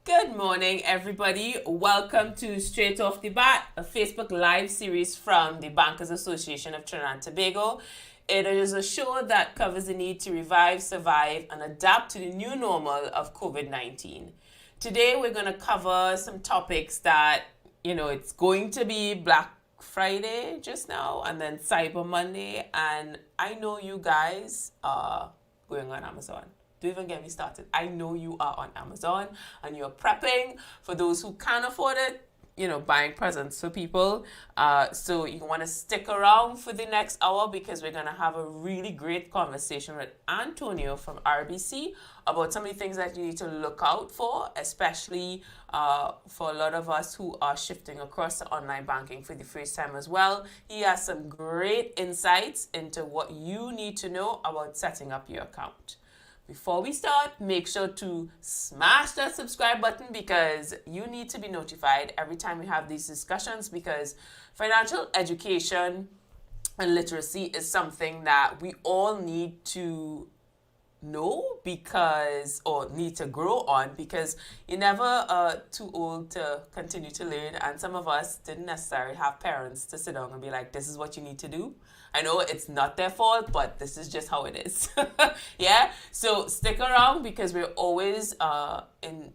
Good morning, everybody. Welcome to Straight Off the Bat, a Facebook Live series from the Bankers Association of Trinidad and Tobago. It is a show that covers the need to revive, survive, and adapt to the new normal of COVID-19. Today, we're going to cover some topics that, it's going to be Black Friday just now, and then Cyber Monday, and I know you guys are going on Amazon. Don't even get me started. I know you are on Amazon and you're prepping for those who can't afford it, buying presents for people. So you want to stick around for the next hour because we're going to have a really great conversation with Antonio from RBC about some of the things that you need to look out for, especially for a lot of us who are shifting across to online banking for the first time as well. He has some great insights into what you need to know about setting up your account. Before we start, make sure to smash that subscribe button because you need to be notified every time we have these discussions, because financial education and literacy is something that we all need to know or need to grow on, because you're never too old to continue to learn, and some of us didn't necessarily have parents to sit down and be like, this is what you need to do. I know it's not their fault, but this is just how it is. Yeah, so stick around because we're always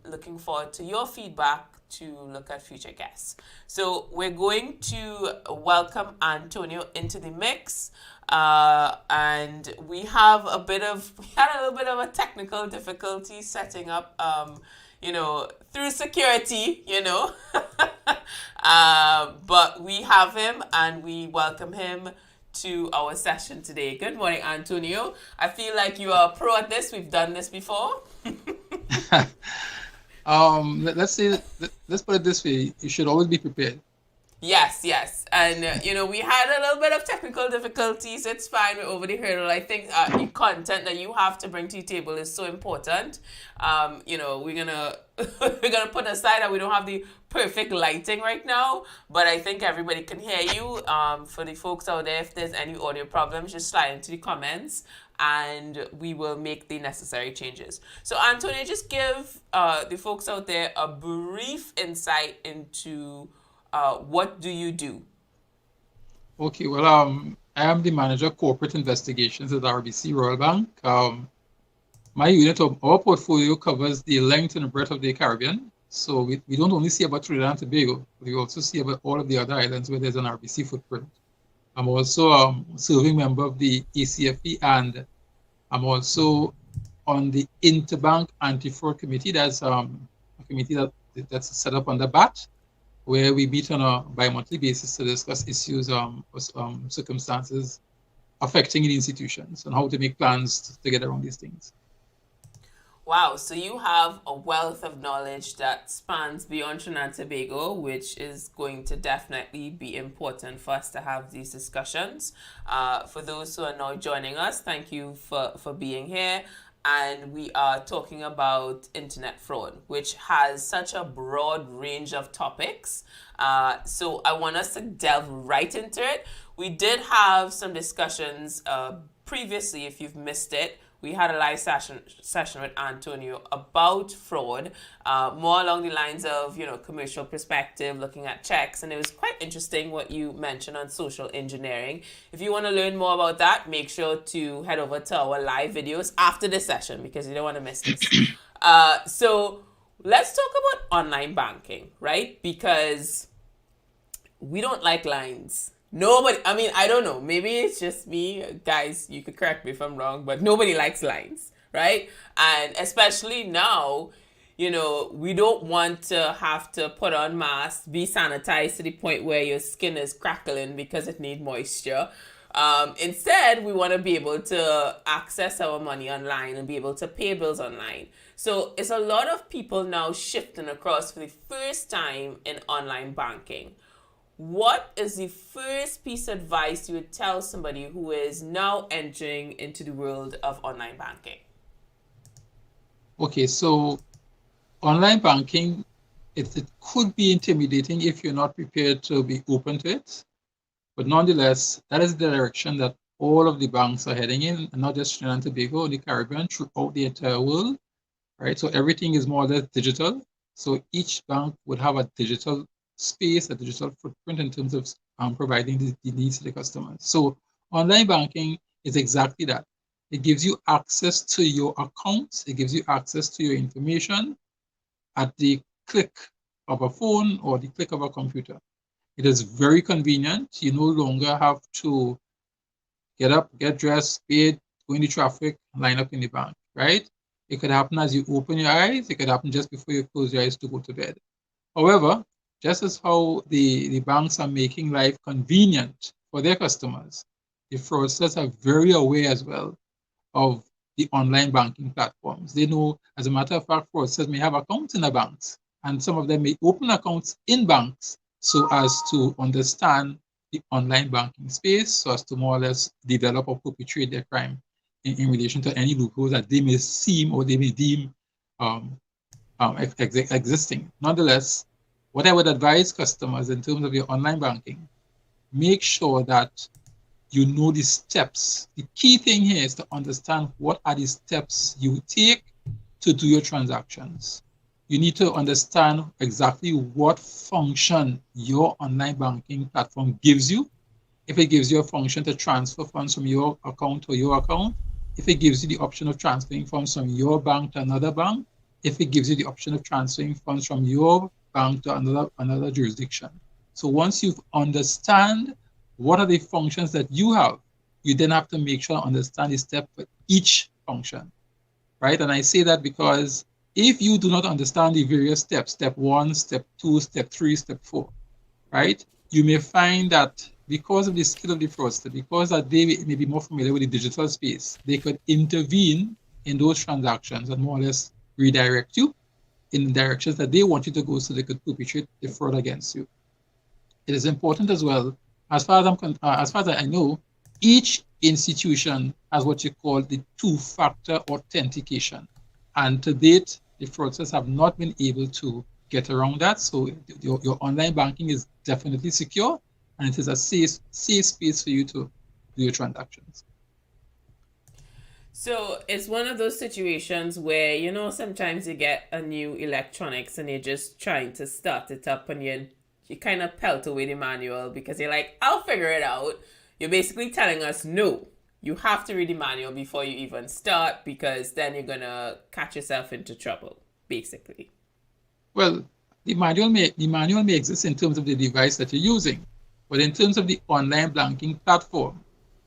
looking forward to your feedback to look at future guests. So we're going to welcome Antonio into the mix. And we had a little bit of a technical difficulty setting up, through security, but we have him and we welcome him to our session today. Good morning, Antonio. I feel like you are a pro at this. We've done this before. Let's put it this way: you should always be prepared. Yes. And, we had a little bit of technical difficulties. It's fine. We're over the hurdle. I think the content that you have to bring to the table is so important. We're going to we're gonna put aside that we don't have the perfect lighting right now, but I think everybody can hear you. For the folks out there, if there's any audio problems, just slide into the comments and we will make the necessary changes. So, Antonio, just give the folks out there a brief insight into what do you do? Okay, well, I am the manager of corporate investigations at RBC Royal Bank. My unit of our portfolio covers the length and breadth of the Caribbean. So we don't only see about Trinidad and Tobago, we also see about all of the other islands where there's an RBC footprint. I'm also a serving member of the ACFE, and I'm also on the Interbank Anti-Fraud Committee. That's a committee that's set up under BATT, where we meet on a bi-monthly basis to discuss issues, circumstances affecting the institutions and how to make plans to get around these things. Wow, so you have a wealth of knowledge that spans beyond Trinidad and Tobago, which is going to definitely be important for us to have these discussions. For those who are now joining us, thank you for being here. And we are talking about internet fraud, which has such a broad range of topics. So I want us to delve right into it. We did have some discussions previously, if you've missed it. We had a live session with Antonio about fraud, more along the lines of, commercial perspective, looking at checks. And it was quite interesting what you mentioned on social engineering. If you want to learn more about that, make sure to head over to our live videos after this session because you don't want to miss this. So let's talk about online banking, right? Because we don't like lines. Nobody, I don't know. Maybe it's just me. Guys, you could correct me if I'm wrong, but nobody likes lines, right? And especially now, we don't want to have to put on masks, be sanitized to the point where your skin is crackling because it needs moisture. Instead, we want to be able to access our money online and be able to pay bills online. So it's a lot of people now shifting across for the first time in online banking. What is the first piece of advice you would tell somebody who is now entering into the world of online banking? Okay, so online banking, it could be intimidating if you're not prepared to be open to it. But nonetheless, that is the direction that all of the banks are heading in, and not just Trinidad and Tobago, the Caribbean, throughout the entire world, right? So everything is more or less digital. So each bank would have a digital space, a digital footprint in terms of providing the needs to the customers. So online banking is exactly that. It gives you access to your accounts. It gives you access to your information at the click of a phone or the click of a computer. It is very convenient. You no longer have to get up, get dressed, bathe, go in the traffic, line up in the bank, right? It could happen as you open your eyes. It could happen just before you close your eyes to go to bed. However, just as how the banks are making life convenient for their customers, the fraudsters are very aware as well of the online banking platforms. They know, as a matter of fact, fraudsters may have accounts in the banks, and some of them may open accounts in banks so as to understand the online banking space, so as to more or less develop or perpetrate their crime in relation to any loopholes that they may seem or they may deem existing. Nonetheless, what I would advise customers in terms of your online banking, make sure that you know the steps. The key thing here is to understand what are the steps you take to do your transactions. You need to understand exactly what function your online banking platform gives you. If it gives you a function to transfer funds from your account to your account, if it gives you the option of transferring funds from your bank to another bank, if it gives you the option of transferring funds from your bank to another jurisdiction. So once you understand what are the functions that you have, you then have to make sure to understand the step for each function, right? And I say that because if you do not understand the various steps, step 1, step 2, step 3, step 4, right? You may find that because of the skill of the fraudster, because that they may be more familiar with the digital space, they could intervene in those transactions and more or less redirect you in directions that they want you to go so they could perpetrate the fraud against you. It is important as well, as far as I know, each institution has what you call the two-factor authentication. And to date, the fraudsters have not been able to get around that. So your online banking is definitely secure, and it is a safe space for you to do your transactions. So it's one of those situations where, sometimes you get a new electronics and you're just trying to start it up and you kind of pelt away the manual because you're like, I'll figure it out. You're basically telling us, no, you have to read the manual before you even start because then you're going to catch yourself into trouble, basically. Well, the manual may exist in terms of the device that you're using, but in terms of the online banking platform,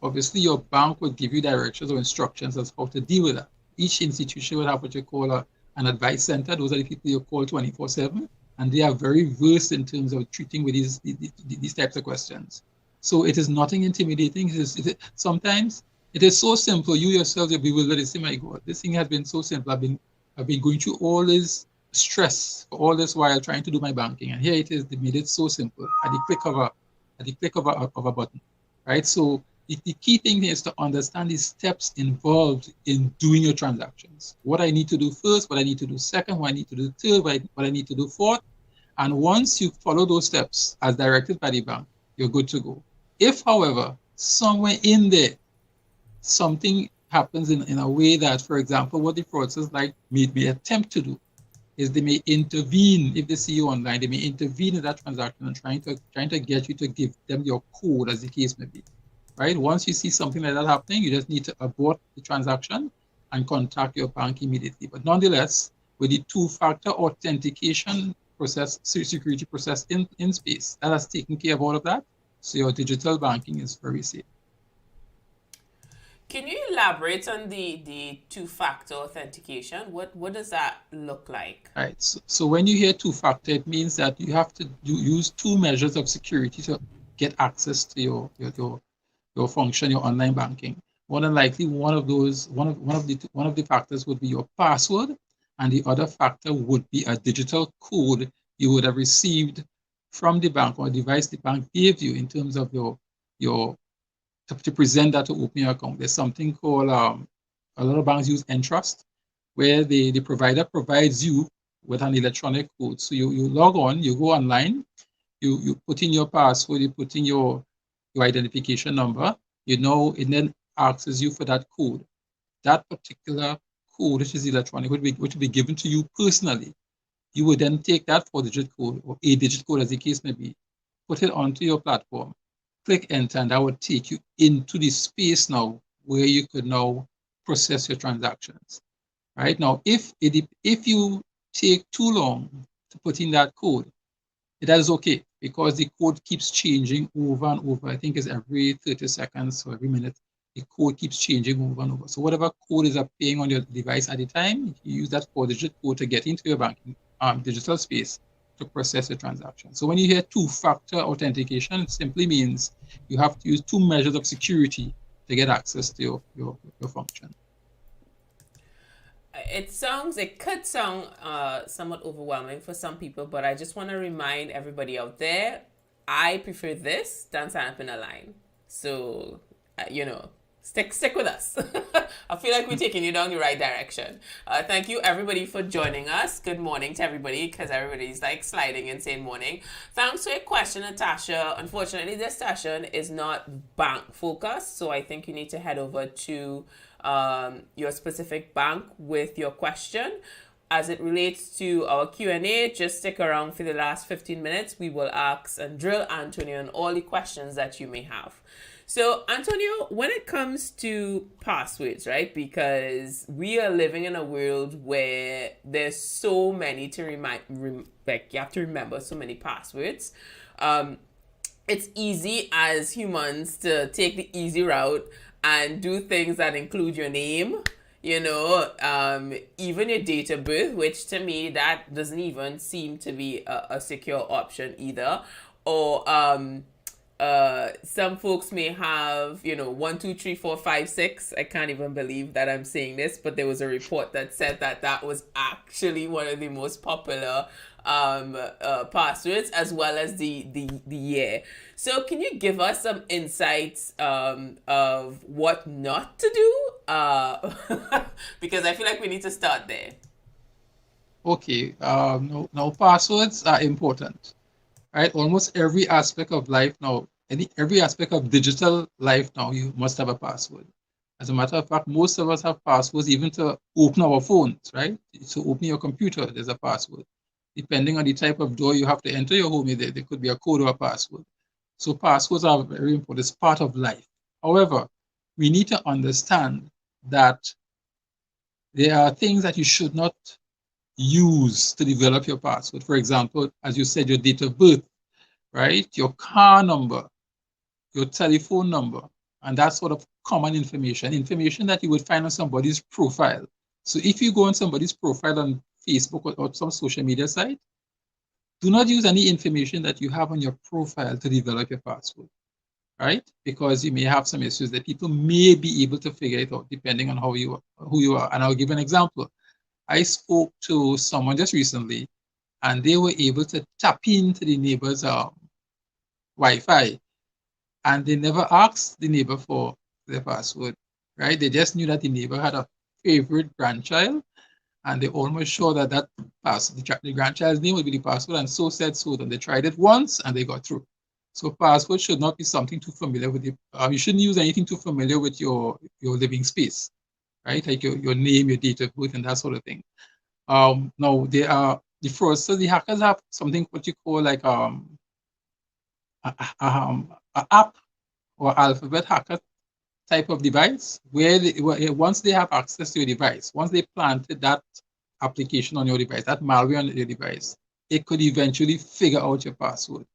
obviously your bank will give you directions or instructions as how to deal with that. Each institution will have what you call an advice center. Those are the people you call 24/7, and they are very versed in terms of treating with these types of questions. So it is nothing intimidating. Sometimes it is so simple. You yourself, you'll be bewildered. You say, my God, this thing has been so simple. I've been going through all this stress for all this while trying to do my banking, and here it is. They made it so simple at the click of a button, right? So the key thing is to understand the steps involved in doing your transactions. What I need to do first, what I need to do second, what I need to do third, what I need to do fourth. And once you follow those steps as directed by the bank, you're good to go. If, however, somewhere in there, something happens in a way that, for example, what the fraudsters may attempt to do is they may intervene. If they see you online, they may intervene in that transaction and trying to get you to give them your code, as the case may be. Right? Once you see something like that happening, you just need to abort the transaction and contact your bank immediately. But nonetheless, with the two-factor authentication process, security process in space, that has taken care of all of that. So your digital banking is very safe. Can you elaborate on the two-factor authentication? What does that look like? Right. So when you hear two-factor, it means that you have to use two measures of security to get access to your function, your online banking. More than likely, one of the factors would be your password, and the other factor would be a digital code you would have received from the bank or device the bank gave you in terms of your to present that to open your account. There's something called a lot of banks use Entrust, where the provider provides you with an electronic code. So you log on, you go online, you put in your password, you put in your identification number, it then asks you for that code. That particular code, which is electronic, which will be given to you personally. You would then take that 4-digit code or 8-digit code, as the case may be, put it onto your platform, click enter, and that would take you into the space now where you could now process your transactions. Right now, if you take too long to put in that code, that is okay, because the code keeps changing over and over. I think it's every 30 seconds or every minute, the code keeps changing over and over. So whatever code is appearing on your device at the time, you use that 4-digit code to get into your banking digital space to process the transaction. So when you hear two-factor authentication, it simply means you have to use 2 measures of security to get access to your function. It could sound somewhat overwhelming for some people, but I just want to remind everybody out there, I prefer this than sign up in a line. So, stick with us. I feel like we're taking you down the right direction. Thank you everybody for joining us. Good morning to everybody, because everybody's like sliding and saying morning. Thanks for your question, Natasha. Unfortunately, this session is not bank focused, so I think you need to head over to your specific bank with your question. As it relates to our Q&A, just stick around for the last 15 minutes. We will ask and drill Antonio on all the questions that you may have. So, Antonio, when it comes to passwords, right? Because we are living in a world where there's so many to you have to remember so many passwords. It's easy as humans to take the easy route and do things that include your name, even your date of birth, which to me, that doesn't even seem to be a secure option either. Or some folks may have 1, 2, 3, 4, 5, 6. I can't even believe that I'm saying this, but there was a report that said that was actually one of the most popular passwords, as well as the year. So can you give us some insights of what not to do? Because I feel like we need to start there. Okay, now passwords are important, right? Almost every aspect of life now, every aspect of digital life now, you must have a password. As a matter of fact, most of us have passwords even to open our phones, right? To open your computer, there's a password. Depending on the type of door you have to enter your home, there could be a code or a password. So passwords are very important. It's part of life. However, we need to understand that there are things that you should not use to develop your password. For example, as you said, your date of birth, right? Your car number, your telephone number, and that sort of common information that you would find on somebody's profile. So if you go on somebody's profile on Facebook or some social media site, do not use any information that you have on your profile to develop your password, right? Because you may have some issues that people may be able to figure it out depending on who you are. And I'll give an example. I spoke to someone just recently, and they were able to tap into the neighbor's Wi-Fi, and they never asked the neighbor for their password, right? They just knew that the neighbor had a favorite grandchild, and they almost sure that the grandchild's name would be the password, and so said so. Then they tried it once, and they got through. So password should not be something too familiar with you. You shouldn't use anything too familiar with your living space, right? Like your name, your date of birth, and that sort of thing. Now they are the fraudsters, the hackers have something what you call like a app or alphabet hacker type of device, where once they have access to your device, once they planted that application on your device, that malware on your device, it could eventually figure out your password,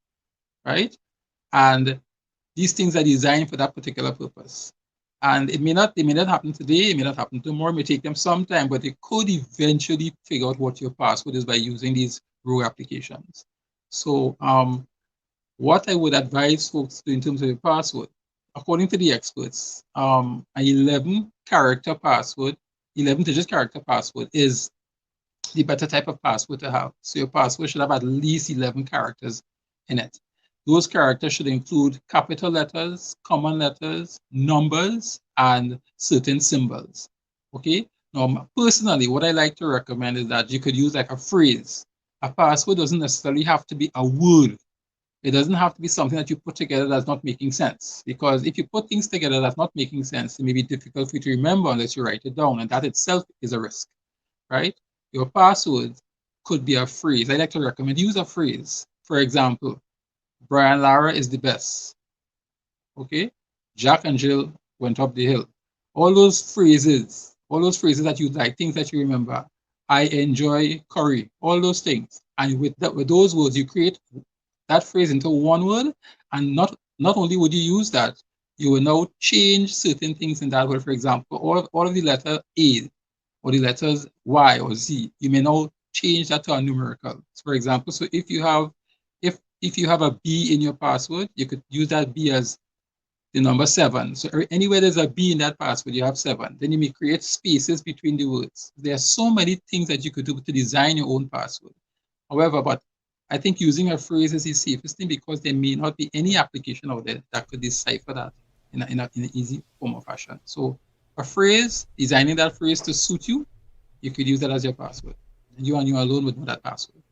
right? And these things are designed for that particular purpose. And it may not happen today, it may not happen tomorrow, it may take them some time, but they could eventually figure out what your password is by using these rogue applications. So what I would advise folks to do in terms of your password, according to the experts, an 11-character password, 11-digit character password is the better type of password to have. So your password should have at least 11 characters in it. Those characters should include capital letters, common letters, numbers, and certain symbols. Okay? Now, personally, what I like to recommend is that you could use like a phrase. A password doesn't necessarily have to be a word. It doesn't have to be something that you put together that's not making sense. Because if you put things together that's not making sense, it may be difficult for you to remember unless you write it down, and that itself is a risk, right? Your password could be a phrase. I like to recommend use a phrase. For example, Brian Lara is the best. Okay? Jack and Jill went up the hill. All those phrases that you like, things that you remember. I enjoy curry, all those things. And with those words, you create that phrase into one word, and not only would you use that, you will now change certain things in that word. For example, all of the letter A or the letters Y or Z, you may now change that to a numerical. So for example, so if you have a B in your password, you could use that B as the number 7. So anywhere there's a B in that password, you have 7. Then you may create spaces between the words. There are so many things that you could do to design your own password. However, but I think using a phrase is the safest thing, because there may not be any application out there that could decipher that in an easy form of fashion. So a phrase, designing that phrase to suit you, you could use that as your password. And you alone would know that password.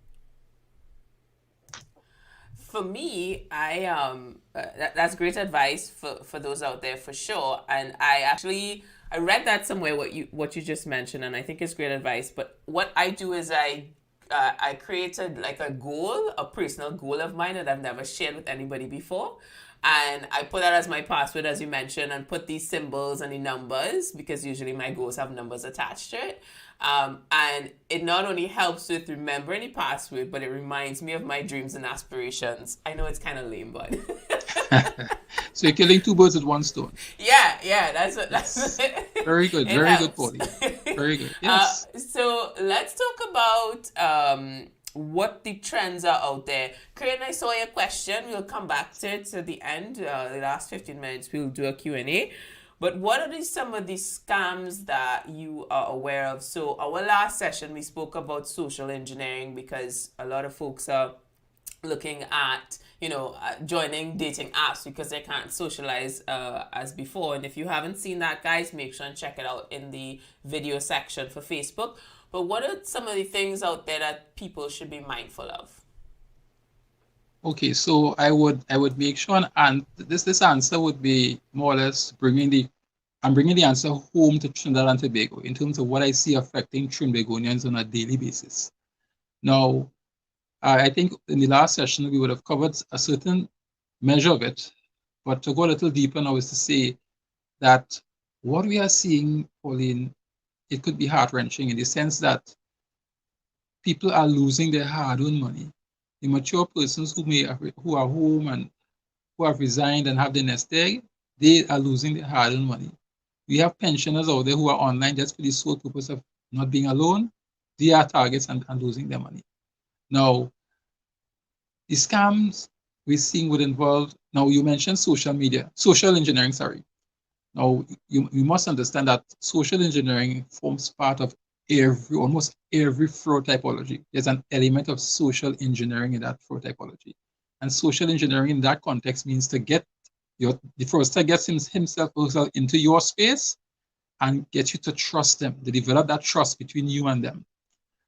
For me, that's great advice for those out there for sure. And I read that somewhere, what you just mentioned, and I think it's great advice. But what I do is I created like a personal goal of mine that I've never shared with anybody before. And I put that as my password, as you mentioned, and put these symbols and the numbers, because usually my goals have numbers attached to it. And it not only helps with remembering the password, but it reminds me of my dreams and aspirations. I know it's kind of lame, but so you're killing two birds with one stone. Yeah, that's very good. Very helps. Good, Polly. Very good. Yes. So let's talk about what the trends are out there. Crane, I saw your question. We'll come back to it at the end. The last 15 minutes, we'll do a Q&A. But what are some of the scams that you are aware of? So our last session, we spoke about social engineering, because a lot of folks are looking at, joining dating apps because they can't socialize as before. And if you haven't seen that, guys, make sure and check it out in the video section for Facebook. But what are some of the things out there that people should be mindful of? Okay, so I would make sure, and this answer would be more or less bringing the answer home to Trinidad and Tobago in terms of what I see affecting Trinbagonians on a daily basis. Now, I think in the last session we would have covered a certain measure of it, but to go a little deeper now is to say that what we are seeing, Pauline, it could be heart-wrenching in the sense that people are losing their hard-earned money. The mature persons who are home and who have resigned and have their nest egg, they are losing their hard-earned money. We have pensioners out there who are online just for the sole purpose of not being alone. They are targets and losing their money. Now, the scams we're seeing would involve, now you mentioned social engineering, sorry. Now, you must understand that social engineering forms part of almost every fraud typology. There's an element of social engineering in that fraud typology. And social engineering in that context means to get the fraudster gets himself into your space and get you to trust them, to develop that trust between you and them.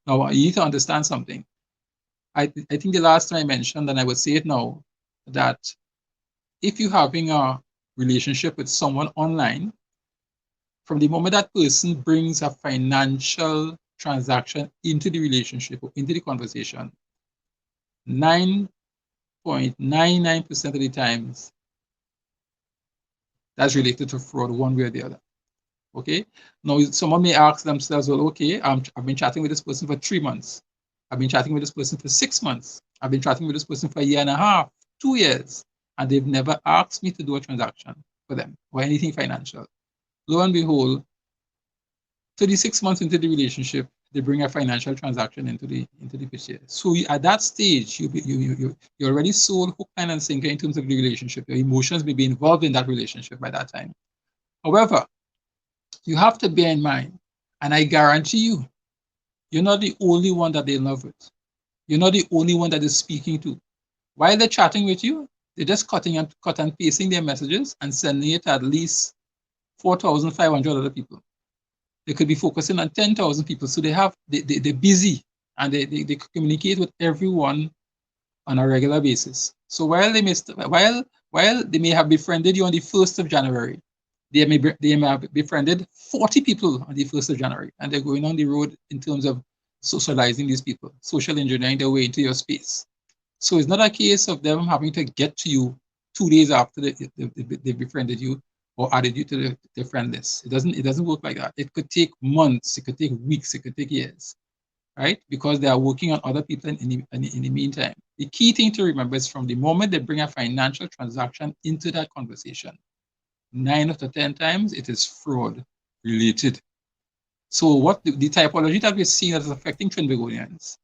Now, you need to understand something. I think the last time I mentioned, and I would say it now, that if you're having a relationship with someone online, from the moment that person brings a financial transaction into the relationship or into the conversation, 9.99% of the times, that's related to fraud one way or the other. Okay? Now, someone may ask themselves, well, okay, I've been chatting with this person for 3 months. I've been chatting with this person for 6 months. I've been chatting with this person for a year and a half, 2 years, and they've never asked me to do a transaction for them or anything financial. Lo and behold, 36 months into the relationship, they bring a financial transaction into the picture. So at that stage, you're already sold hook, line, and sinker in terms of the relationship. Your emotions may be involved in that relationship by that time. However, you have to bear in mind, and I guarantee you, you're not the only one that they love with. You're not the only one that is speaking to. While they're chatting with you, they're just cut and pasting their messages and sending it to at least 4,500 other people. They could be focusing on 10,000 people. So they're busy and they communicate with everyone on a regular basis. So while they may have befriended you on the 1st of January, they may have befriended 40 people on the 1st of January, and they're going on the road in terms of socializing these people, social engineering their way into your space. So it's not a case of them having to get to you 2 days after they befriended you or added you to their friend list. It doesn't work like that. It could take months, it could take weeks, it could take years, right? Because they are working on other people in the meantime. The key thing to remember is from the moment they bring a financial transaction into that conversation, 9 out of 10 times it is fraud related. So what the typology that we're seeing that is affecting Trinbagonians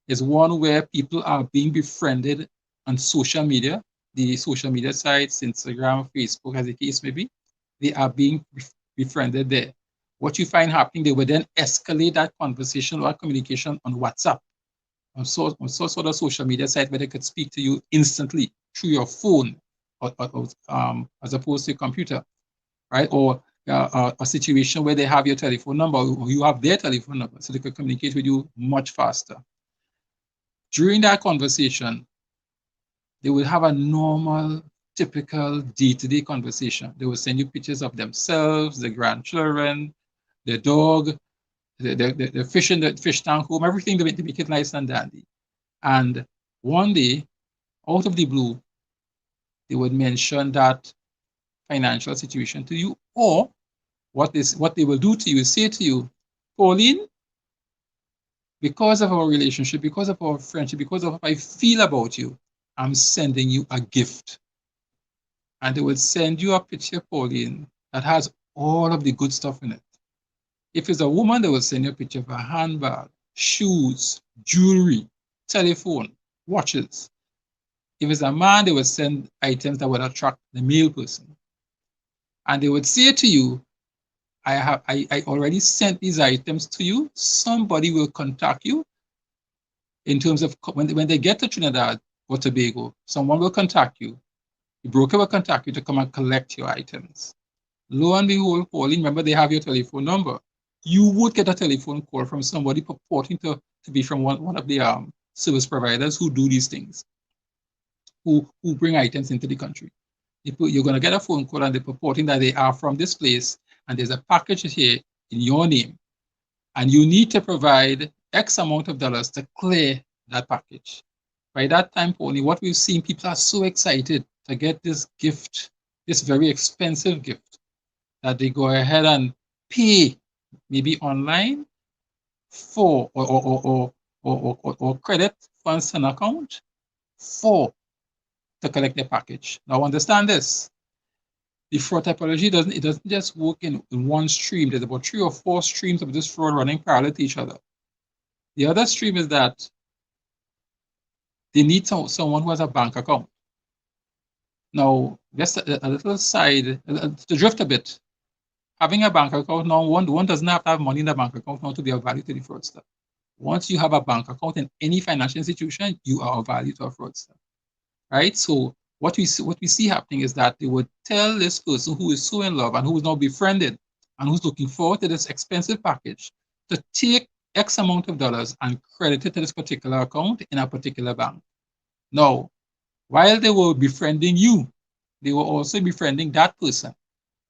is one where people are being befriended on social media, the social media sites, Instagram, Facebook, as the case may be. They are being befriended there. What you find happening, they will then escalate that conversation or communication on WhatsApp, on some sort of social media site where they could speak to you instantly through your phone, as opposed to a computer, right? Or a situation where they have your telephone number or you have their telephone number, so they could communicate with you much faster. During that conversation, they will have a normal, typical day-to-day conversation. They will send you pictures of themselves, their grandchildren, their dog, the fish in the fish tank home, everything to make it nice and dandy. And one day, out of the blue, they would mention that financial situation to you, or what they will do to you is say to you, Pauline, because of our relationship, because of our friendship, because of how I feel about you, I'm sending you a gift. And they will send you a picture, Pauline, that has all of the good stuff in it. If it's a woman, they will send you a picture of a handbag, shoes, jewelry, telephone, watches. If it's a man, they will send items that would attract the male person. And they would say to you, I already sent these items to you. Somebody will contact you in terms of when they get to Trinidad or Tobago, someone will contact you. The broker will contact you to come and collect your items. Lo and behold, Pauline, remember they have your telephone number. You would get a telephone call from somebody purporting to be from one of the service providers who do these things, who bring items into the country. You're going to get a phone call and they're purporting that they are from this place and there's a package here in your name. And you need to provide X amount of dollars to clear that package. By that time, Pauline, what we've seen, people are so excited to get this gift, this very expensive gift, that they go ahead and pay maybe online for or credit funds an account for to collect their package. Now understand this. The fraud typology doesn't just work in one stream. There's about 3 or 4 streams of this fraud running parallel to each other. The other stream is that they need someone who has a bank account. Now, just a little side, to drift a bit, having a bank account now, one doesn't have to have money in the bank account now to be of value to the fraudster. Once you have a bank account in any financial institution, you are of value to a fraudster, right? So what we see happening is that they would tell this person who is so in love and who is now befriended and who's looking forward to this expensive package to take X amount of dollars and credit it to this particular account in a particular bank. Now, while they were befriending you, they were also befriending that person.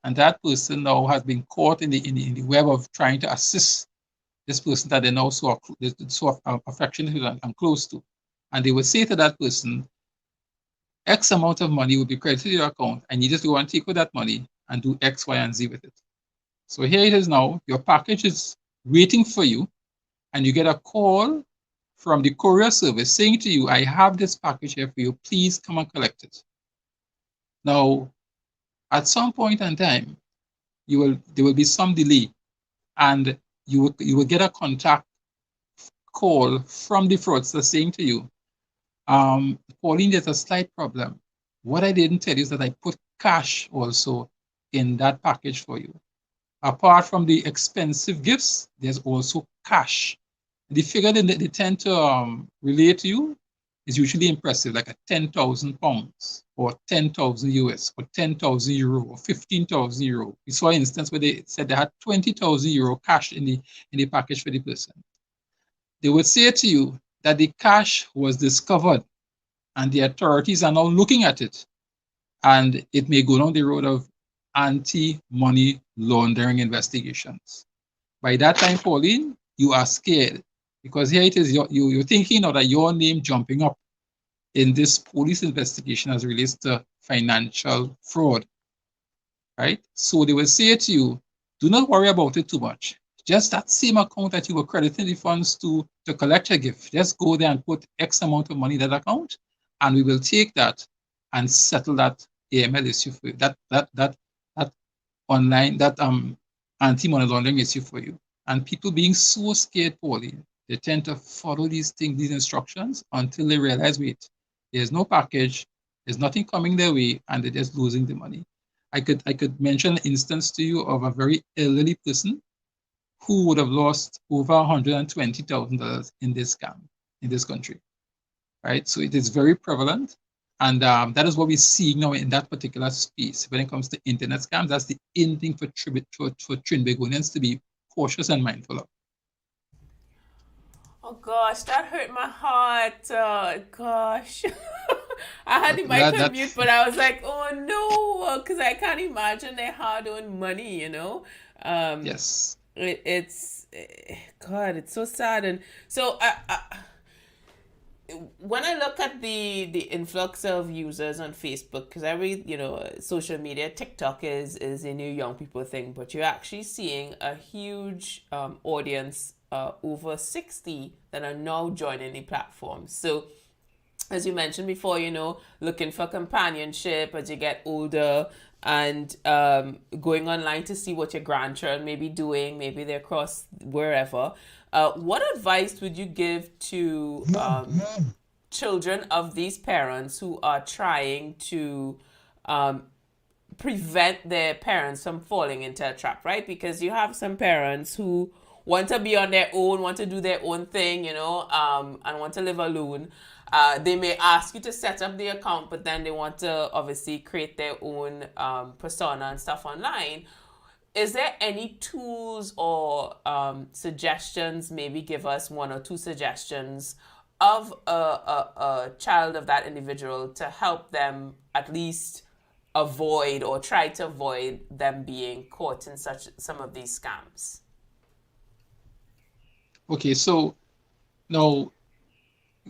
And that person now has been caught in the web of trying to assist this person that they now so affectionate and close to. And they would say to that person, X amount of money will be credited to your account, and you just go and take with that money and do X, Y, and Z with it. So here it is now, your package is waiting for you, and you get a call from the courier service saying to you, I have this package here for you, please come and collect it. Now, at some point in time, there will be some delay, and you will get a contact call from the fraudster saying to you, Pauline, there's a slight problem. What I didn't tell you is that I put cash also in that package for you. Apart from the expensive gifts, there's also cash. The figure that they tend to relate to you is usually impressive, like a 10,000 pounds or 10,000 US or 10,000 euro or 15,000 euro. We saw an instance where they said they had 20,000 euro cash in the package for the person. They would say to you that the cash was discovered and the authorities are now looking at it, and it may go down the road of anti-money laundering investigations. By that time, Pauline, you are scared. Because here it is, you're thinking of that your name jumping up in this police investigation as it relates to financial fraud, right? So they will say to you, do not worry about it too much. Just that same account that you were crediting the funds to collect a gift, just go there and put X amount of money in that account, and we will take that and settle that AML issue for you. That online, that anti-money laundering issue for you. And people being so scared, Paulie, they tend to follow these things, these instructions, until they realize, wait, there's no package, there's nothing coming their way, and they're just losing the money. I could mention an instance to you of a very elderly person who would have lost over $120,000 in this scam in this country, right? So it is very prevalent. And that is what we see now in that particular space. When it comes to internet scams, that's the in thing for Trinbagonians to be cautious and mindful of. Oh gosh, that hurt my heart. Gosh. I had the mic on mute, but I was like, oh no, because I can't imagine their hard-earned money, you know? Yes. God, it's so sad. And so when I look at the influx of users on Facebook, because I read, social media, TikTok is a new young people thing, but you're actually seeing a huge audience, over 60, that are now joining the platform. So as you mentioned before, looking for companionship as you get older, and going online to see what your grandchildren may be doing, maybe they're across wherever. What advice would you give to children of these parents who are trying to prevent their parents from falling into a trap, right? Because you have some parents who want to be on their own, want to do their own thing, and want to live alone. They may ask you to set up the account, but then they want to obviously create their own persona and stuff online. Is there any tools or suggestions? Maybe give us one or two suggestions of a child of that individual to help them at least avoid or try to avoid them being caught in some of these scams. Okay, so now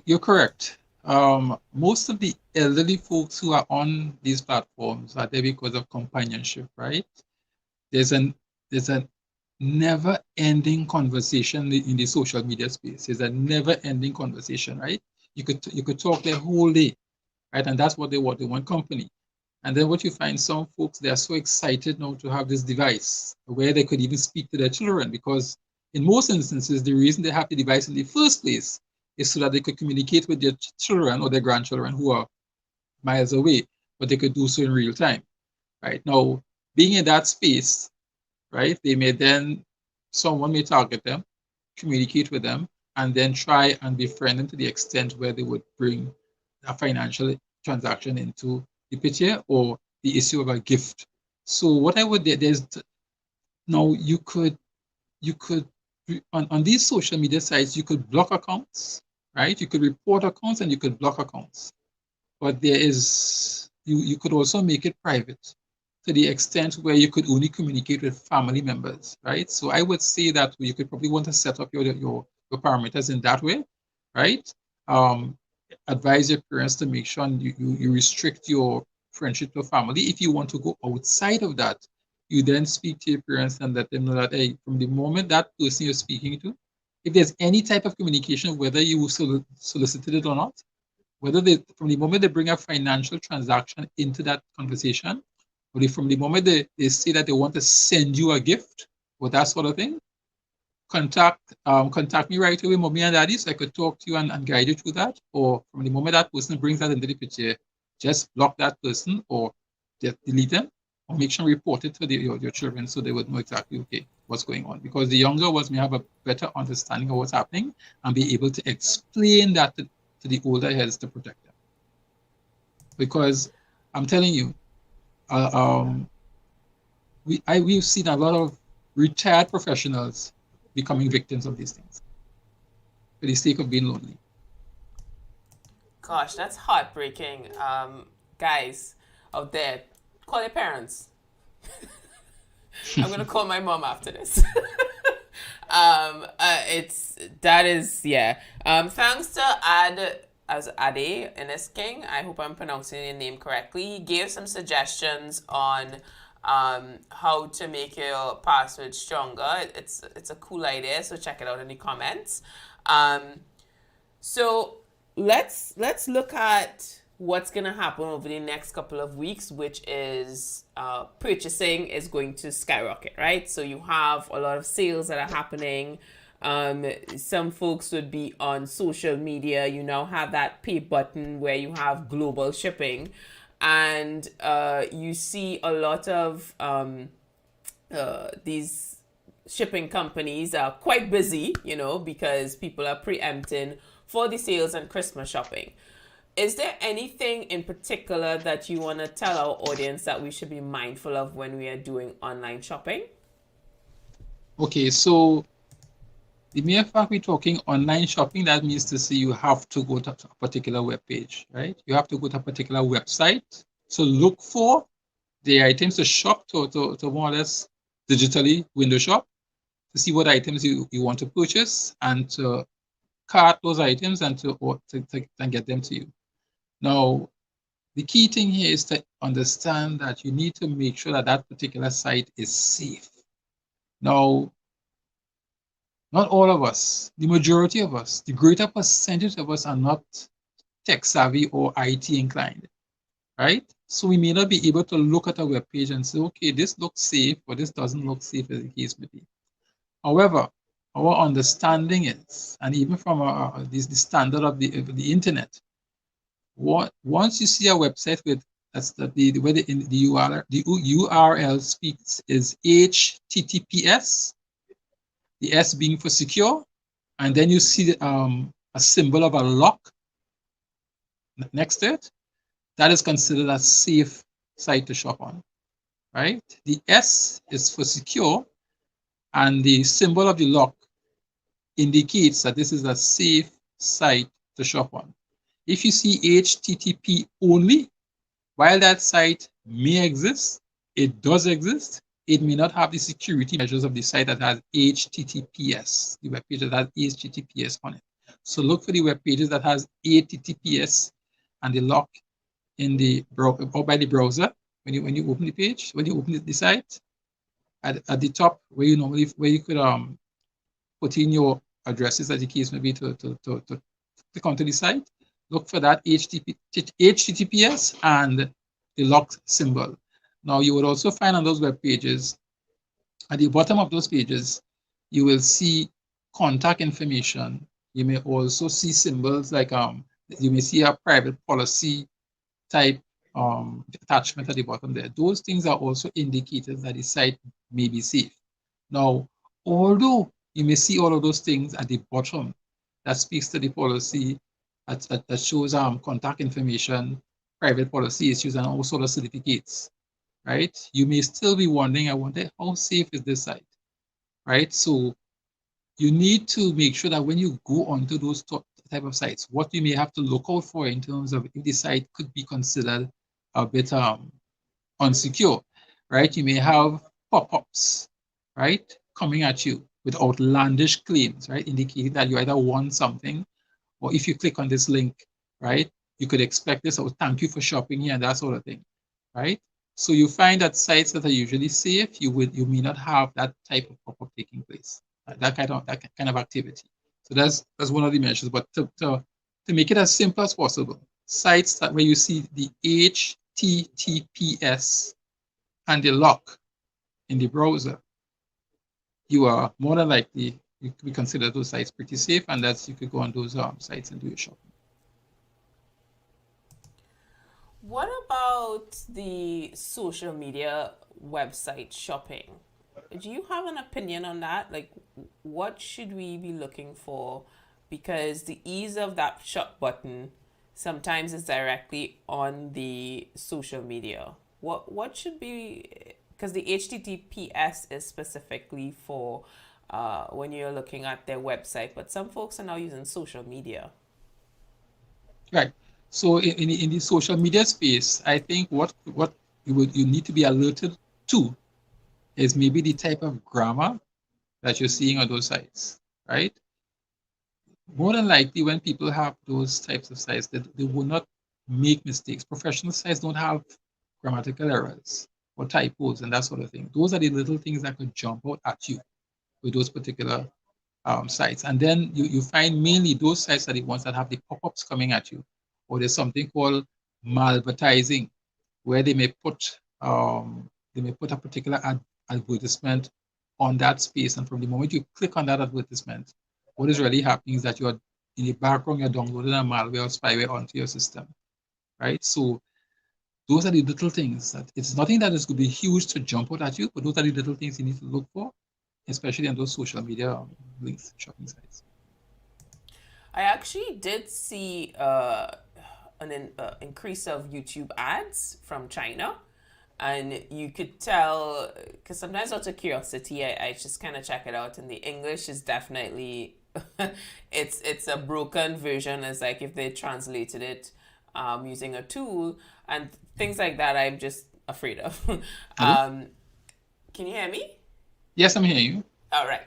you're correct. Most of the elderly folks who are on these platforms are there because of companionship, right? There's a never-ending conversation in the social media space. There's a never-ending conversation, right? You could talk the whole day, right? And that's what they want. They want company. And then what you find, some folks, they are so excited now to have this device where they could even speak to their children, because in most instances, the reason they have the device in the first place is so that they could communicate with their children or their grandchildren who are miles away, but they could do so in real time, right? Now, being in that space, right, someone may target them, communicate with them, and then try and befriend them to the extent where they would bring a financial transaction into the picture, or the issue of a gift. So what I would, now you could on these social media sites, you could block accounts, right? You could report accounts and you could block accounts. But you could also make it private to the extent where you could only communicate with family members, right? So I would say that you could probably want to set up your parameters in that way, right? Advise your parents to make sure you restrict your friendship to family. If you want to go outside of that, you then speak to your parents and let them know that, hey, from the moment that person you're speaking to, if there's any type of communication, whether you solicited it or not, from the moment they bring a financial transaction into that conversation, or from the moment they say that they want to send you a gift or that sort of thing, contact me right away, mommy and daddy, so I could talk to you and guide you through that. Or from the moment that person brings that into the picture, just block that person or just delete them, or make sure report it to your children so they would know exactly, okay, what's going on. Because the younger ones may have a better understanding of what's happening and be able to explain that to the older heads to protect them. Because I'm telling you, we've seen a lot of retired professionals becoming victims of these things for the sake of being lonely. Gosh, that's heartbreaking. Guys out there, call your parents. I'm going to call my mom after this. That is, yeah. Thanks to Ade Ines King. I hope I'm pronouncing your name correctly. He gave some suggestions on how to make your password stronger. It's a cool idea, so check it out in the comments. So let's look at what's gonna happen over the next couple of weeks, which is purchasing is going to skyrocket, right? So you have a lot of sales that are happening. Some folks would be on social media. You now have that pay button where you have global shipping, and you see a lot of these shipping companies are quite busy, because people are preempting for the sales and Christmas shopping. Is there anything in particular that you want to tell our audience that we should be mindful of when we are doing online shopping? Okay, so the mere fact we're talking online shopping, that means to say you have to go to a particular web page, right? You have to go to a particular website. So look for the items to shop, to more or less digitally window shop, to see what items you want to purchase and to cart those items and to get them to you. Now, the key thing here is to understand that you need to make sure that that particular site is safe. Now, not all of us, the majority of us, the greater percentage of us are not tech savvy or IT inclined, right? So we may not be able to look at a web page and say, okay, this looks safe, or this doesn't look safe, as the case may be. However, our understanding is, and even from the standard of the internet, once you see a website with where the URL speaks is HTTPS, the S being for secure, and then you see a symbol of a lock next to it, that is considered a safe site to shop on, right? The S is for secure, and the symbol of the lock indicates that this is a safe site to shop on. If you see HTTP only, while that site may exist, it does exist, it may not have the security measures of the site that has HTTPS, the web page that has HTTPS on it. So look for the web pages that has HTTPS and the lock in the or by the browser when you open the page, when you open the site, at the top where you could put in your addresses, as the case may be, to come to the site. Look for that HTTPS and the locked symbol. Now, you would also find on those web pages, at the bottom of those pages, you will see contact information. You may also see symbols like you may see a private policy type attachment at the bottom there. Those things are also indicators that the site may be safe. Now, although you may see all of those things at the bottom that speaks to the policy, that shows contact information, private policy issues, and all sort of certificates, right? You may still be wondering, I wonder, how safe is this site, right? So you need to make sure that when you go onto those type of sites, what you may have to look out for in terms of if the site could be considered a bit unsecure, right? You may have pop-ups, right, coming at you with outlandish claims, right, indicating that you either want something, or if you click on this link, right, you could expect this, or thank you for shopping here, and that sort of thing, right? So you find that sites that are usually safe, you may not have that type of pop-up taking place, that kind of activity. So that's one of the measures. But to make it as simple as possible, sites that where you see the HTTPS and the lock in the browser, you are more than likely, we consider those sites pretty safe, and that's you could go on those sites and do your shopping. What about the social media website shopping? Do you have an opinion on that? Like, what should we be looking for? Because the ease of that shop button sometimes is directly on the social media. What should be, because the HTTPS is specifically for when you're looking at their website, but some folks are now using social media. Right. So in the social media space, I think what you need to be alerted to is maybe the type of grammar that you're seeing on those sites, right? More than likely, when people have those types of sites, they will not make mistakes. Professional sites don't have grammatical errors or typos and that sort of thing. Those are the little things that could jump out at you with those particular sites. And then you find mainly those sites are the ones that have the pop-ups coming at you. Or there's something called malvertising, where they may put a particular advertisement on that space. And from the moment you click on that advertisement, what is really happening is that you're in the background, you're downloading a malware or spyware onto your system, right? So those are the little things that it's nothing that is going to be huge to jump out at you, but those are the little things you need to look for, especially on those social media links, shopping sites. I actually did see an increase of YouTube ads from China. And you could tell, because sometimes out of curiosity, I just kind of check it out. And the English is definitely, it's a broken version. It's like if they translated it using a tool and things like that. I'm just afraid of. Can you hear me? Yes, I'm hearing you. All right.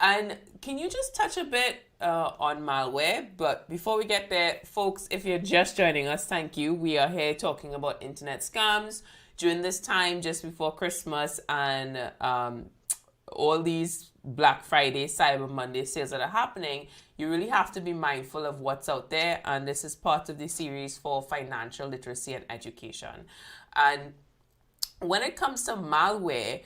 And can you just touch a bit on malware? But before we get there, folks, if you're just joining us, thank you. We are here talking about internet scams during this time just before Christmas and all these Black Friday, Cyber Monday sales that are happening. You really have to be mindful of what's out there. And this is part of the series for financial literacy and education. And when it comes to malware,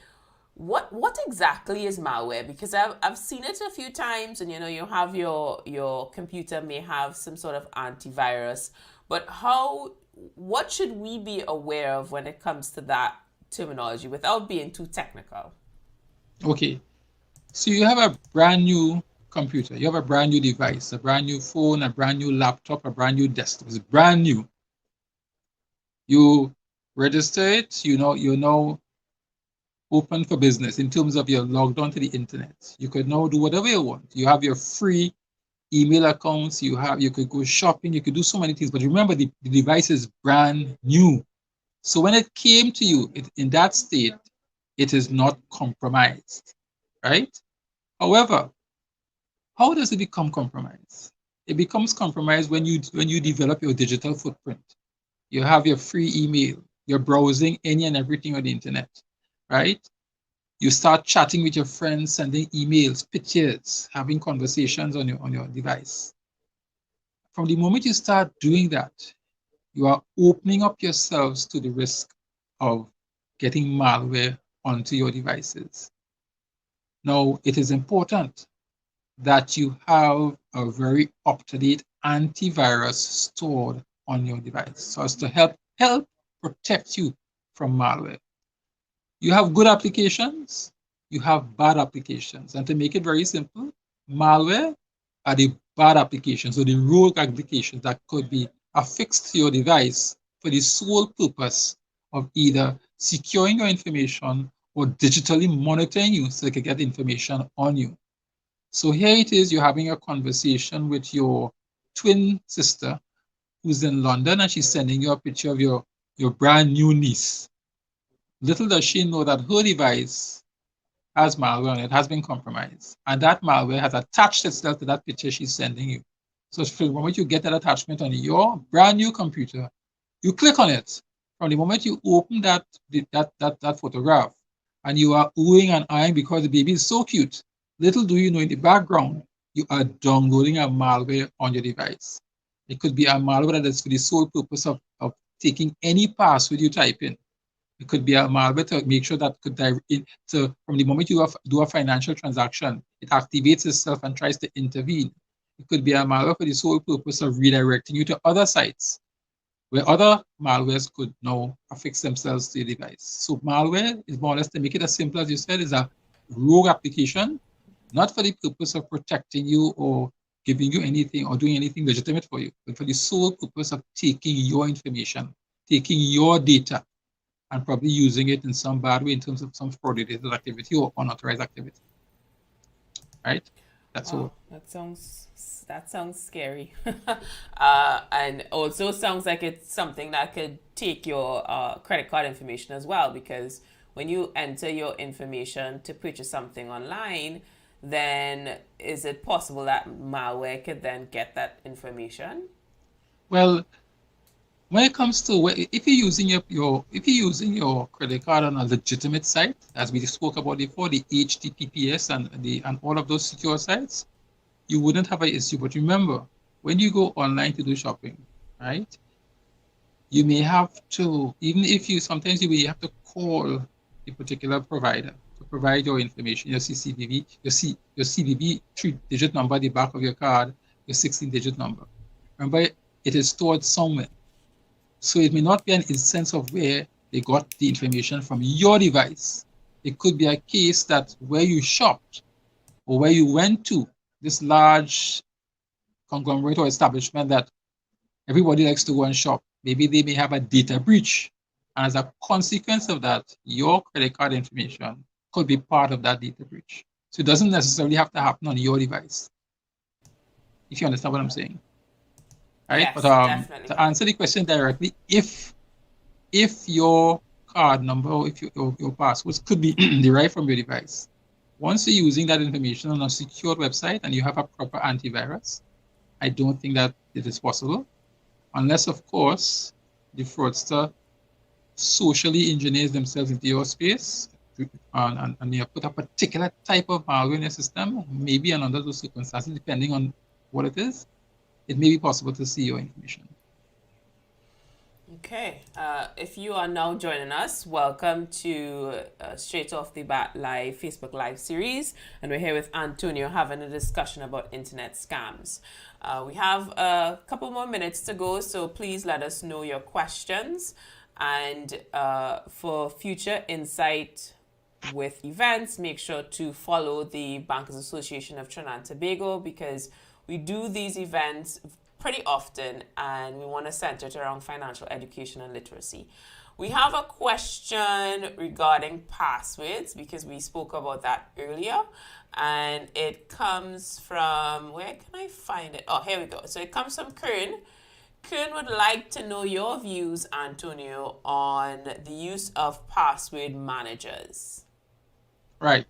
what exactly is malware? Because I've seen it a few times, and you have your computer may have some sort of antivirus, but what should we be aware of when it comes to that terminology without being too technical? Okay, so you have a brand new computer, you have a brand new device, a brand new phone, a brand new laptop, a brand new desktop. It's brand new. You register it, you know open for business in terms of you're logged onto the internet. You could now do whatever you want. You have your free email accounts, you could go shopping, you could do so many things. But remember, the device is brand new. So when it came to you in that state, it is not compromised, right? However, how does it become compromised? It becomes compromised when you develop your digital footprint. You have your free email, you're browsing any and everything on the internet, right? You start chatting with your friends, sending emails, pictures, having conversations on your device. From the moment you start doing that, you are opening up yourselves to the risk of getting malware onto your devices. Now, it is important that you have a very up-to-date antivirus stored on your device so as to help protect you from malware. You have good applications, you have bad applications. And to make it very simple, malware are the bad applications or the rogue applications that could be affixed to your device for the sole purpose of either securing your information or digitally monitoring you so they can get information on you. So here it is, you're having a conversation with your twin sister who's in London, and she's sending you a picture of your brand new niece. Little does she know that her device has malware on it, has been compromised. And that malware has attached itself to that picture she's sending you. So from the moment you get that attachment on your brand new computer, you click on it. From the moment you open that photograph, and you are oohing and eyeing because the baby is so cute, little do you know in the background, you are downloading a malware on your device. It could be a malware that is for the sole purpose of taking any password you type in. It could be a malware to make sure that from the moment you do a financial transaction, it activates itself and tries to intervene. It could be a malware for the sole purpose of redirecting you to other sites where other malwares could now affix themselves to your device. So malware is more or less, to make it as simple as you said, is a rogue application, not for the purpose of protecting you or giving you anything or doing anything legitimate for you, but for the sole purpose of taking your information, taking your data, and probably using it in some bad way in terms of some fraudulent activity or unauthorized activity. Right? That's all. That sounds scary. And also sounds like it's something that could take your credit card information as well, because when you enter your information to purchase something online, then is it possible that malware could then get that information? Well, when it comes to if you're using your credit card on a legitimate site, as we spoke about before, the HTTPS and all of those secure sites, you wouldn't have an issue. But remember, when you go online to do shopping, right, you may have to, even if sometimes you may have to call a particular provider to provide your information, your CCVV, your CVV 3-digit number at the back of your card, your 16-digit number. Remember, it is stored somewhere. So it may not be an instance of where they got the information from your device. It could be a case that where you shopped or where you went to this large conglomerate or establishment that everybody likes to go and shop, maybe they may have a data breach. And as a consequence of that, your credit card information could be part of that data breach. So it doesn't necessarily have to happen on your device, if you understand what I'm saying. Right? Yes, but definitely. to answer the question directly, if your card number or if your passwords could be derived from your device, once you're using that information on a secure website and you have a proper antivirus, I don't think that it is possible, unless, of course, the fraudster socially engineers themselves into your space and they put a particular type of malware in your system, maybe, and under those circumstances, depending on what it is, it may be possible to see your information. Okay. If you are now joining us, welcome to Straight Off the Bat Live Facebook Live series. And we're here with Antonio having a discussion about internet scams. We have a couple more minutes to go, so please let us know your questions. And for future insight with events, make sure to follow the Bankers Association of Trinidad and Tobago, because we do these events pretty often and we want to center it around financial education and literacy. We have a question regarding passwords because we spoke about that earlier, and it comes from, where can I find it? Oh, here we go. So it comes from Kern. Kern would like to know your views, Antonio, on the use of password managers. Right.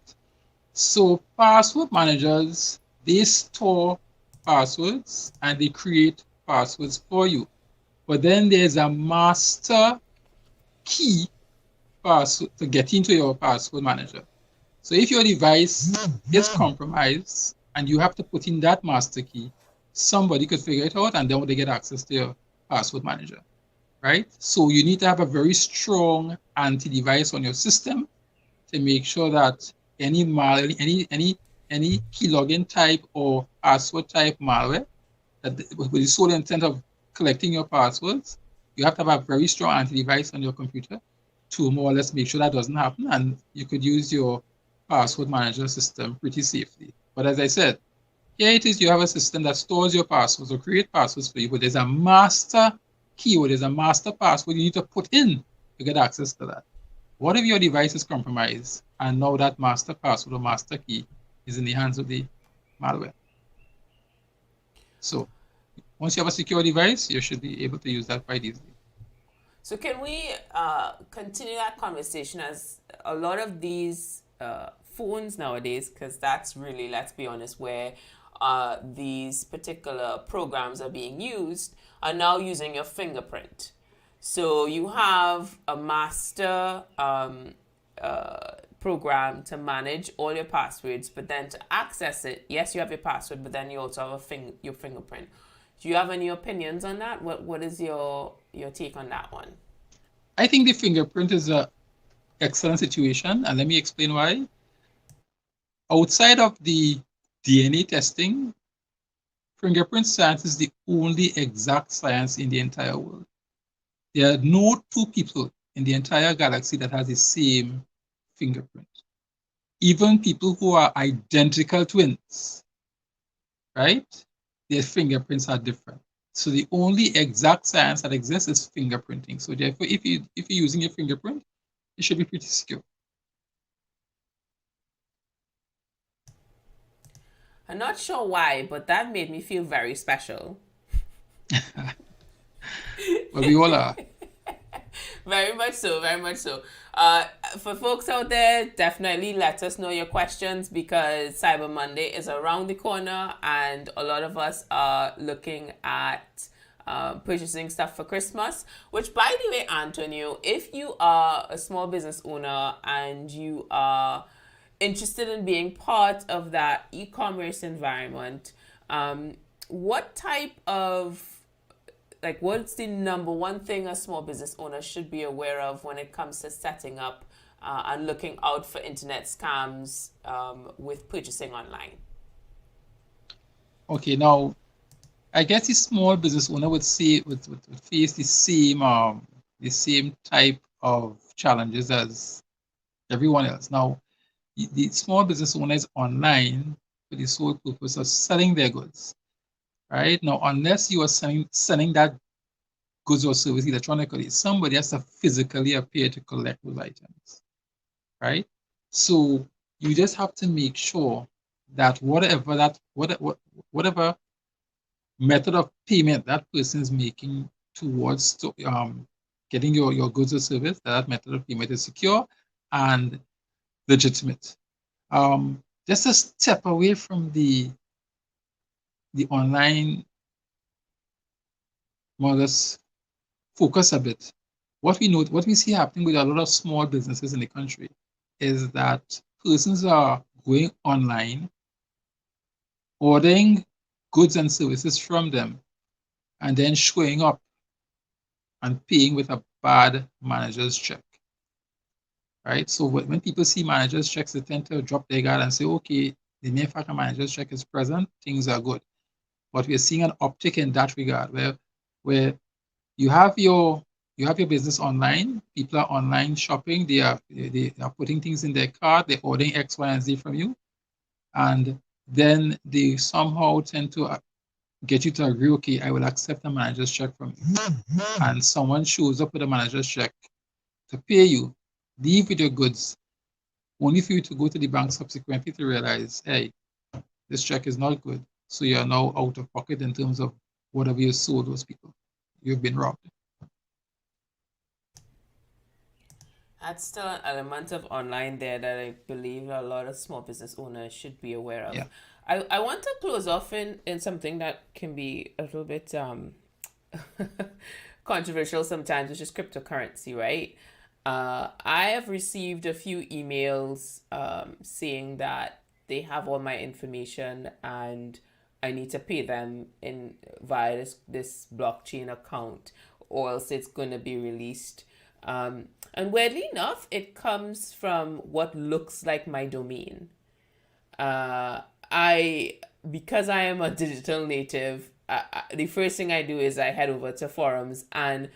So password managers, they store passwords and they create passwords for you. But then there's a master key password to get into your password manager. So if your device is compromised and you have to put in that master key, somebody could figure it out and then they get access to your password manager, right? So you need to have a very strong anti-device on your system to make sure that any keylogin type or password type malware that with the sole intent of collecting your passwords, you have to have a very strong anti-device on your computer to more or less make sure that doesn't happen, and you could use your password manager system pretty safely. But as I said, here it is, you have a system that stores your passwords or create passwords for you, but there's a master keyword, there's a master password you need to put in to get access to that. What if your device is compromised and now that master password or master key is in the hands of the malware? So once you have a secure device, you should be able to use that quite easily. So can we continue that conversation, as a lot of these phones nowadays, because that's really, let's be honest, where these particular programs are being used, are now using your fingerprint. So you have a master program to manage all your passwords, but then to access it, yes, you have your password, but then you also have your fingerprint. Do you have any opinions on that? What is your take on that one? I think the fingerprint is an excellent situation, and let me explain why. Outside of the DNA testing, fingerprint science is the only exact science in the entire world. There are no two people in the entire galaxy that has the same fingerprint. Even people who are identical twins, right? Their fingerprints are different. So the only exact science that exists is fingerprinting. So therefore, if you're using your fingerprint, it should be pretty secure. I'm not sure why, but that made me feel very special. Well, we all are. Very much so, very much so. For folks out there, definitely let us know your questions because Cyber Monday is around the corner and a lot of us are looking at purchasing stuff for Christmas. Which, by the way, Antonio, if you are a small business owner and you are interested in being part of that e-commerce environment, what type of what's the number one thing a small business owner should be aware of when it comes to setting up and looking out for internet scams with purchasing online? Okay, now I guess the small business owner would face the same type of challenges as everyone else. Now, the small business owner is online for the sole purpose of selling their goods, right? Now, unless you are selling that goods or service electronically, somebody has to physically appear to collect those items, right? So you just have to make sure that whatever method of payment that person is making towards getting your goods or service, that method of payment is secure and legitimate. Just a step away from the online models, focus a bit. What we see happening with a lot of small businesses in the country is that persons are going online, ordering goods and services from them, and then showing up and paying with a bad manager's check. Right? So when people see manager's checks, they tend to drop their guard and say, okay, the mere fact a manager's check is present, things are good. But we're seeing an uptick in that regard where you have your business online, people are online shopping, they are putting things in their cart, they're ordering X, Y, and Z from you, and then they somehow tend to get you to agree, okay, I will accept a manager's check from you. And someone shows up with a manager's check to pay you, leave with your goods, only for you to go to the bank subsequently to realize, hey, this check is not good. So you are now out of pocket in terms of whatever you sold those people. You've been robbed. That's still an element of online there that I believe a lot of small business owners should be aware of. Yeah. I want to close off in something that can be a little bit controversial sometimes, which is cryptocurrency, right? I have received a few emails saying that they have all my information and I need to pay them in via this blockchain account or else it's going to be released. And weirdly enough, it comes from what looks like my domain. Because I am a digital native, the first thing I do is I head over to forums and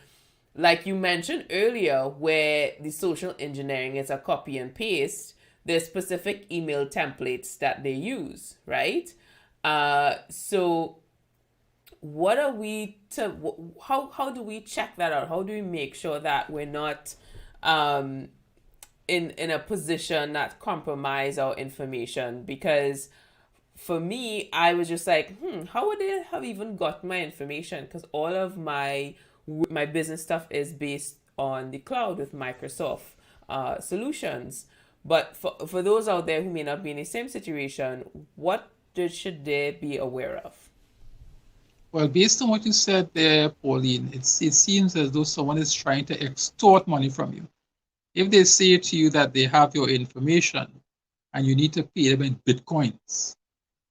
like you mentioned earlier, where the social engineering is a copy and paste, there's specific email templates that they use, right? So what are we to how do we check that out? How do we make sure that we're not in a position that compromise our information? Because for me, I was just like, how would they have even got my information? Because all of my business stuff is based on the cloud with Microsoft solutions. But for those out there who may not be in the same situation, what should they be aware of? Well, based on what you said there, Pauline, it seems as though someone is trying to extort money from you. If they say to you that they have your information and you need to pay them in Bitcoins,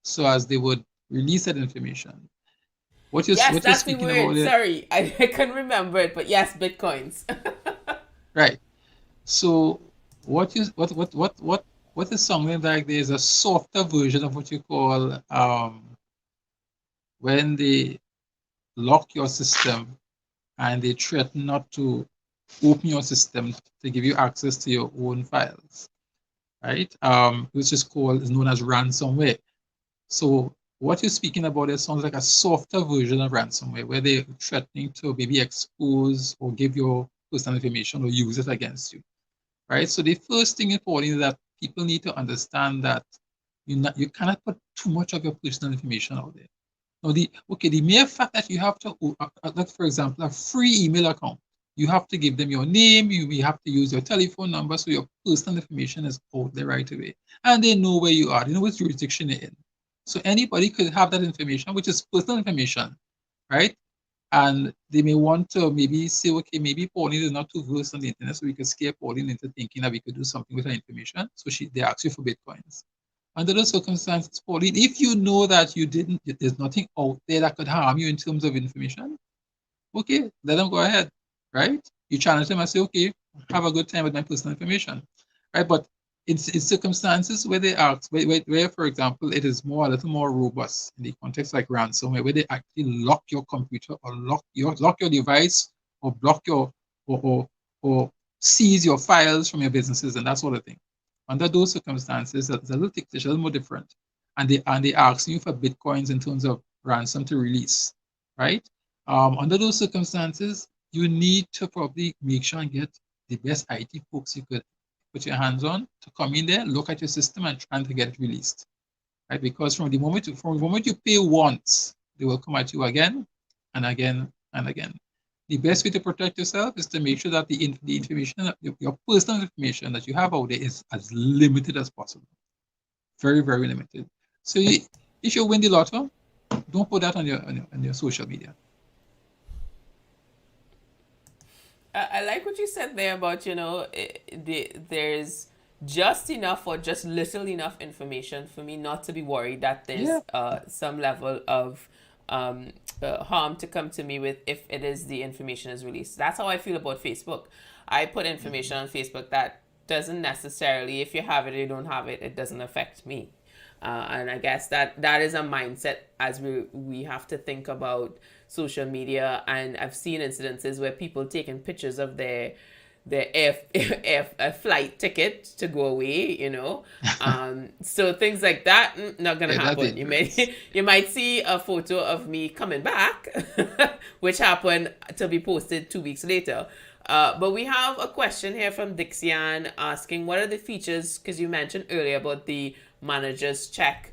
so as they would release that information. What you're That's the speaking word. about Sorry, I couldn't remember it, but yes, Bitcoins. right. So what is something like there's a softer version of what you call when they lock your system and they threaten not to open your system to give you access to your own files, right? Which is known as ransomware. So what you're speaking about, it sounds like a softer version of ransomware, where they're threatening to maybe expose or give your personal information or use it against you, right? So the first thing important is that people need to understand that you cannot put too much of your personal information out there. Now, the mere fact that you have to, like for example, a free email account, you have to give them your name, you have to use your telephone number, so your personal information is out there right away. And they know where you are, they know which jurisdiction you're in. So anybody could have that information, which is personal information, right? And they may want to maybe say, okay, maybe Pauline is not too versed on the internet, so we could scare Pauline into thinking that we could do something with her information. So they ask you for Bitcoins. Under those circumstances, Pauline, if you know that there's nothing out there that could harm you in terms of information, okay, let them go ahead, right? You challenge them and say, okay, have a good time with my personal information, right? But in circumstances where they ask, where, for example, it is a little more robust in the context like ransomware, where they actually lock your computer or lock your device or block your or seize your files from your businesses and that sort of thing. Under those circumstances, it's a little more different, and they ask you for Bitcoins in terms of ransom to release, right? Under those circumstances, you need to probably make sure and get the best IT folks you could put your hands on to come in there, look at your system, and try to get it released, right? Because from the moment you pay once, they will come at you again and again and again. The best way to protect yourself is to make sure that the information, your personal information that you have out there is as limited as possible. Very, very limited. So if you win the lotto, don't put that on your social media. I like what you said there about, there's just enough or just little enough information for me not to be worried that there's some level of harm to come to me with if it is the information is released. That's how I feel about Facebook. I put information on Facebook that doesn't necessarily, if you have it or you don't have it, it doesn't affect me. And I guess that is a mindset as we have to think about social media. And I've seen incidences where people taking pictures of their flight ticket to go away, so things like that not gonna happen. You might see a photo of me coming back which happened to be posted 2 weeks later. But we have a question here from Dixian asking, what are the features, because you mentioned earlier about the manager's check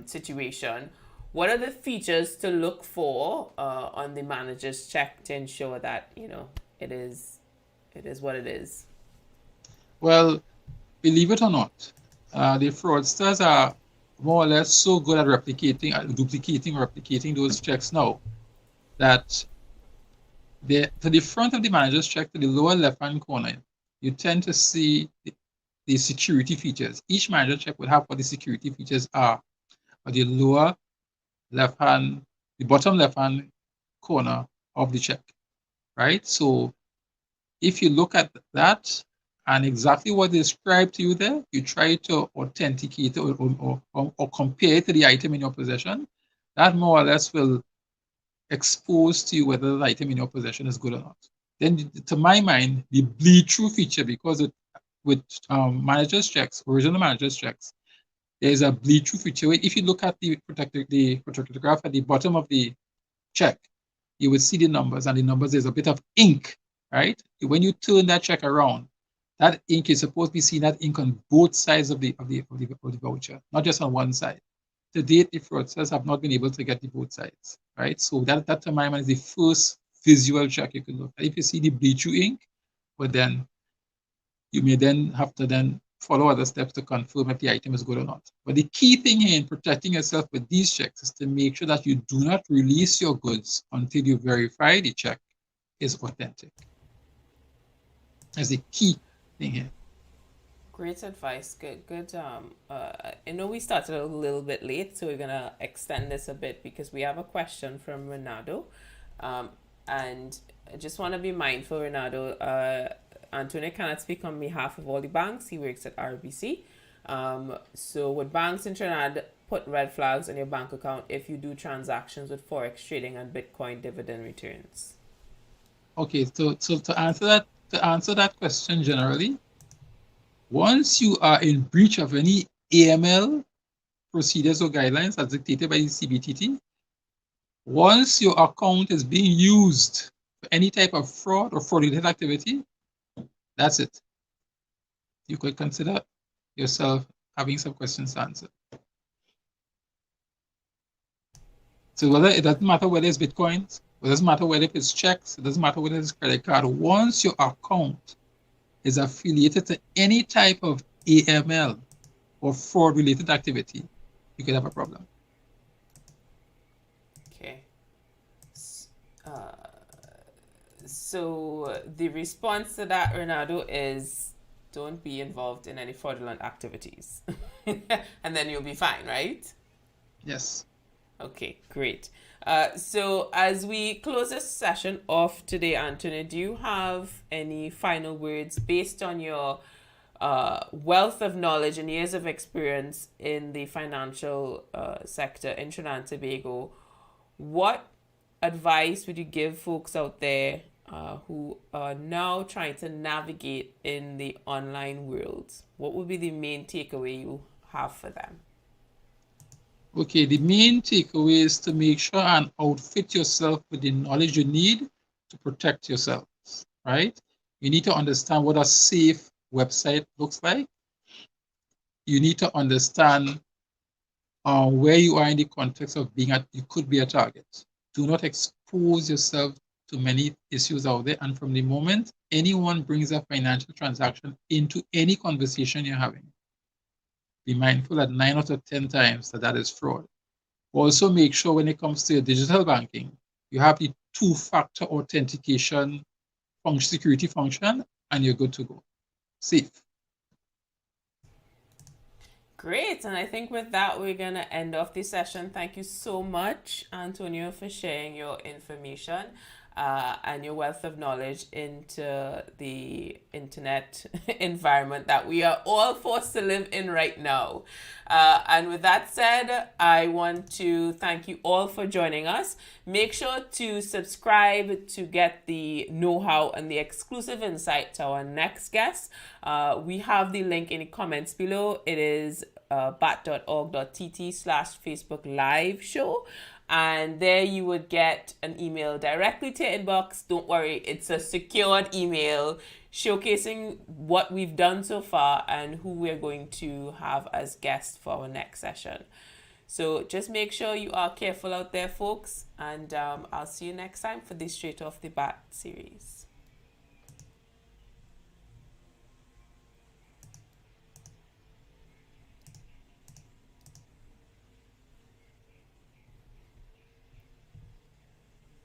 situation, what are the features to look for on the manager's check to ensure that it is what it is? Well, believe it or not, the fraudsters are more or less so good at replicating those checks now that to the front of the manager's check, to the lower left-hand corner, you tend to see the security features. Each manager check would have what the security features are at the lower left-hand, the bottom left-hand corner of the check, right? So if you look at that and exactly what they described to you there, you try to authenticate or compare it to the item in your possession, that more or less will expose to you whether the item in your possession is good or not. Then, to my mind, the bleed-through feature, because with manager's checks, original manager's checks, there's a bleed-through feature. If you look at the protected graph at the bottom of the check, you will see the numbers, and the numbers, there's a bit of ink, right? When you turn that check around, that ink is supposed to be seen, that ink on both sides of the voucher, not just on one side. To date, the fraudsters have not been able to get the both sides, right? So that to my mind is the first visual check you can look at. If you see the bleed-through ink, but then you may then have to then follow other steps to confirm if the item is good or not. But the key thing here in protecting yourself with these checks is to make sure that you do not release your goods until you verify the check is authentic. That's the key thing here. Great advice. Good. I know we started a little bit late, so we're gonna extend this a bit because we have a question from Renato, and I just want to be mindful, Renato. Antonio cannot speak on behalf of all the banks. He works at RBC. So would banks in Trinidad put red flags on your bank account if you do transactions with forex trading and Bitcoin dividend returns? Okay, so to answer that question generally, once you are in breach of any AML procedures or guidelines as dictated by the CBTT, once your account is being used for any type of fraud or fraudulent activity, that's it. You could consider yourself having some questions to answer. So it doesn't matter whether it's Bitcoins, It doesn't matter whether it's checks, it doesn't matter whether it's credit card. Once your account is affiliated to any type of AML or fraud-related activity, you could have a problem. Okay. So the response to that, Renato, is don't be involved in any fraudulent activities. And then you'll be fine, right? Yes. Okay, great. So as we close this session off today, Anthony, do you have any final words based on your wealth of knowledge and years of experience in the financial sector in Trinidad and Tobago? What advice would you give folks out there who are now trying to navigate in the online world? What would be the main takeaway you have for them? Okay, the main takeaway is to make sure and outfit yourself with the knowledge you need to protect yourselves, right? You need to understand what a safe website looks like. You need to understand where you are in the context of you could be a target. Do not expose yourself to many issues out there. And from the moment anyone brings a financial transaction into any conversation you're having, be mindful that 9 out of 10 times that is fraud. Also make sure when it comes to your digital banking, you have the two-factor authentication security function, and you're good to go. Safe. Great, and I think with that, we're going to end off the session. Thank you so much, Antonio, for sharing your information and your wealth of knowledge into the internet environment that we are all forced to live in right now. And with that said, I want to thank you all for joining us. Make sure to subscribe to get the know-how and the exclusive insight to our next guest. We have the link in the comments below. It is bat.org.tt/Facebook Live show. And there you would get an email directly to your inbox. Don't worry, it's a secured email showcasing what we've done so far and who we're going to have as guests for our next session. So just make sure you are careful out there, folks. And I'll see you next time for the Straight Off the Bat series.